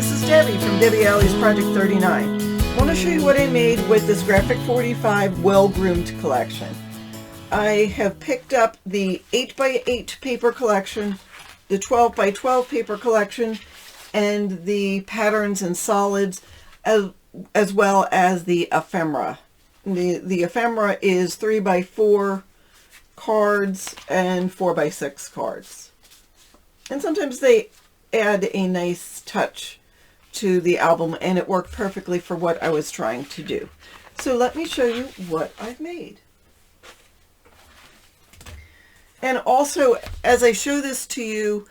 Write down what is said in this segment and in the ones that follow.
this is Debbie from Debbie Alley's Project 39. I want to show you what I made with this Graphic 45 well-groomed collection. I have picked up the 8x8 paper collection, the 12x12 paper collection, and the patterns and solids, as well as the ephemera. The ephemera is 3x4 cards and 4x6 cards. And sometimes they add a nice touch to the album, and it worked perfectly for what I was trying to do. So let me show you what I've made. And also, as I show this to you,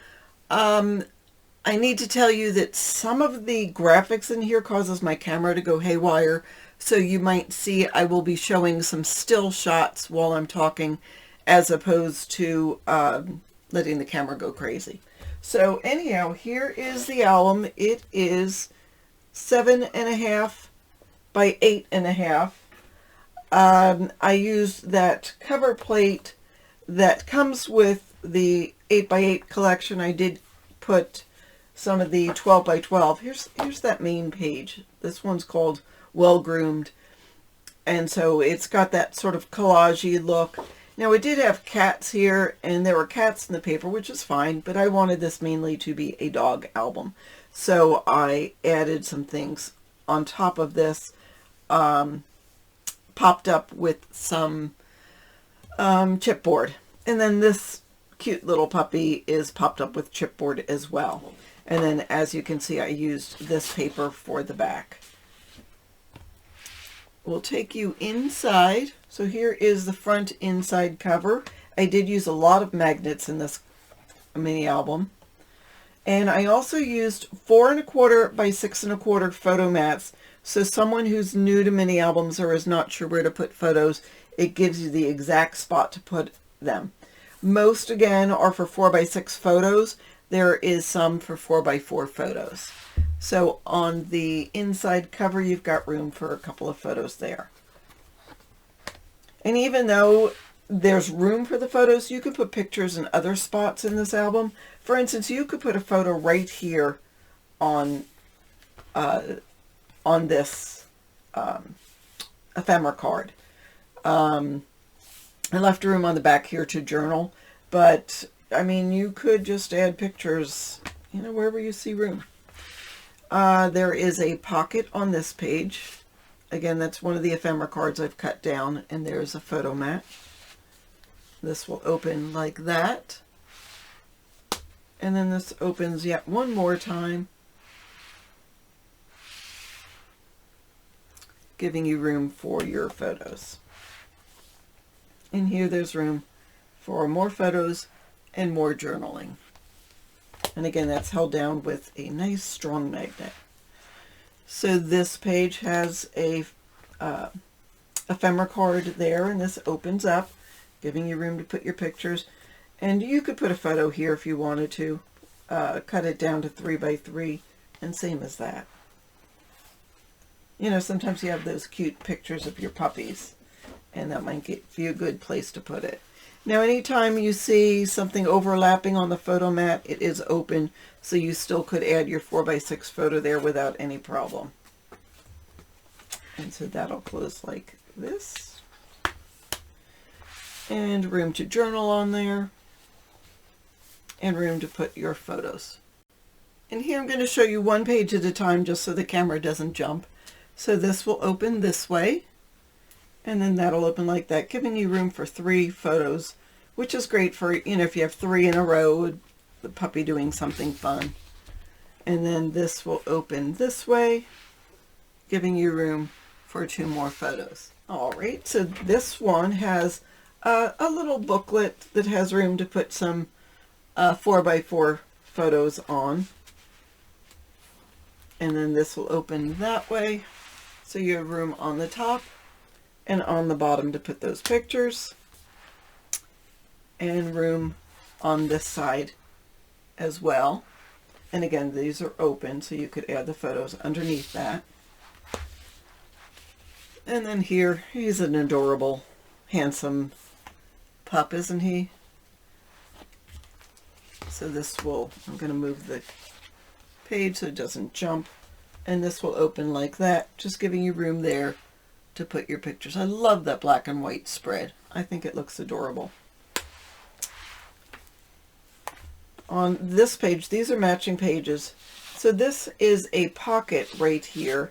I need to tell you that some of the graphics in here causes my camera to go haywire. So you might see I will be showing some still shots while I'm talking, as opposed to letting the camera go crazy. So anyhow, here is the album. It is 7.5 by 8.5. I used that cover plate that comes with the 8x8 collection. I did put some of the 12x12. Here's that main page. This one's called Well Groomed, and so it's got that sort of collage-y look. Now, it did have cats here, and there were cats in the paper, which is fine, but I wanted this mainly to be a dog album. So I added some things on top of this, popped up with some chipboard. And then this cute little puppy is popped up with chipboard as well. And then, as you can see, I used this paper for the back. We'll take you inside. So here is the front inside cover. I did use a lot of magnets in this mini album. And I also used 4¼ by 6¼ photo mats. So someone who's new to mini albums or is not sure where to put photos, it gives you the exact spot to put them. Most, again, are for 4x6 photos. There is some for 4x4 photos. So on the inside cover, you've got room for a couple of photos there. And even though there's room for the photos, you could put pictures in other spots in this album. For instance, you could put a photo right here on this ephemera card. I left room on the back here to journal, but I mean, you could just add pictures, you know, wherever you see room. There is a pocket on this page. Again, that's one of the ephemera cards I've cut down, and there's a photo mat. This will open like that. And then this opens yet one more time, giving you room for your photos. And here there's room for more photos and more journaling. And again, that's held down with a nice strong magnet. So this page has a ephemera card there, and this opens up, giving you room to put your pictures. And you could put a photo here if you wanted to. Cut it down to 3x3, and same as that. You know, sometimes you have those cute pictures of your puppies, and that might give you a good place to put it. Now, anytime you see something overlapping on the photo mat, it is open, so you still could add your 4x6 photo there without any problem. And so that'll close like this. And room to journal on there. And room to put your photos. And here I'm going to show you one page at a time just so the camera doesn't jump. So this will open this way. And then that'll open like that, giving you room for 3 photos, which is great for, you know, if you have 3 in a row, the puppy doing something fun. And then this will open this way, giving you room for 2 more photos. All right, so this one has a little booklet that has room to put some 4x4 photos on. And then this will open that way, so you have room on the top and on the bottom to put those pictures, and room on this side as well. And again, these are open, so you could add the photos underneath that. And then here, he's an adorable, handsome pup, isn't he? So this will, I'm going to move the page so it doesn't jump. And this will open like that, just giving you room there to put your pictures. I love that black and white spread. I think it looks adorable. On this page, these are matching pages. So this is a pocket right here,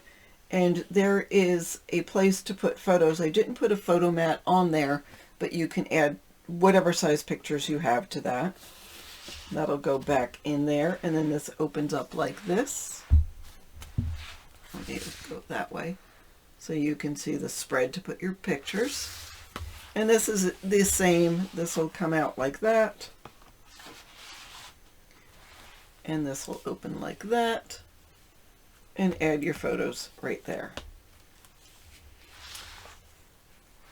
and there is a place to put photos. I didn't put a photo mat on there, but you can add whatever size pictures you have to that. That'll go back in there, and then this opens up like this. I'll need to go that way so you can see the spread to put your pictures. And this is the same. This will come out like that. And this will open like that. And add your photos right there.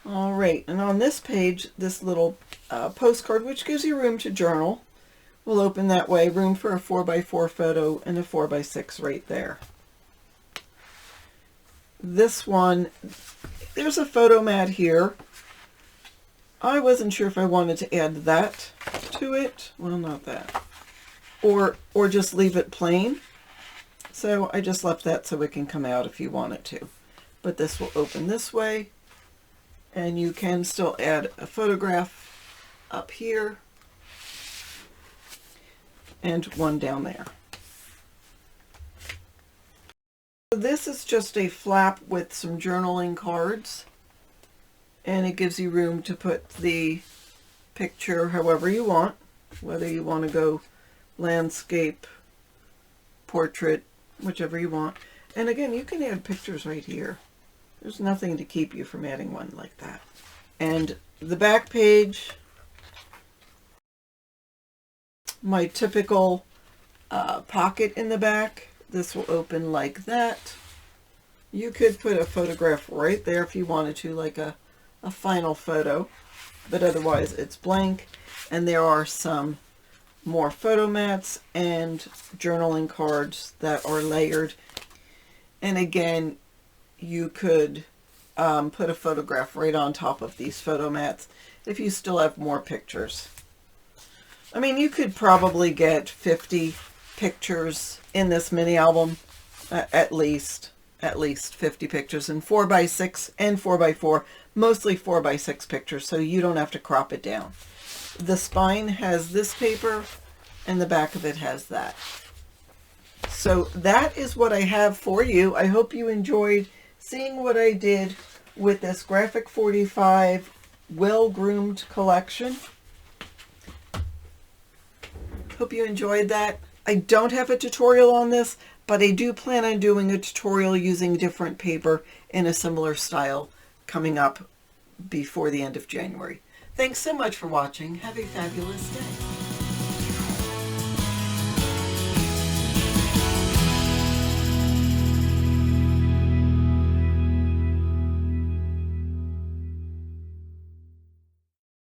All right, and on this page, this little postcard, which gives you room to journal, will open that way. Room for a 4x4 photo and a 4x6 right there. This one, there's a photo mat here. I wasn't sure if I wanted to add that to it. Well, not that. Or just leave it plain. So I just left that so it can come out if you want it to. But this will open this way. And you can still add a photograph up here. And one down there. This is just a flap with some journaling cards, and it gives you room to put the picture however you want, whether you want to go landscape, portrait, whichever you want. And again, you can add pictures right here. There's nothing to keep you from adding one like that. And the back page, my typical pocket in the back. This will open like that. You could put a photograph right there if you wanted to, like a final photo, but otherwise it's blank. And there are some more photo mats and journaling cards that are layered. And again, you could put a photograph right on top of these photo mats if you still have more pictures. I mean, you could probably get 50 pictures in this mini album, at least 50 pictures, in 4x6 and 4x4, mostly 4x6 pictures, so you don't have to crop it down. The spine has this paper and the back of it has that. So that is what I have for you. I hope you enjoyed seeing what I did with this Graphic 45 well-groomed collection. Hope you enjoyed that. I don't have a tutorial on this, but I do plan on doing a tutorial using different paper in a similar style coming up before the end of January. Thanks so much for watching. Have a fabulous day.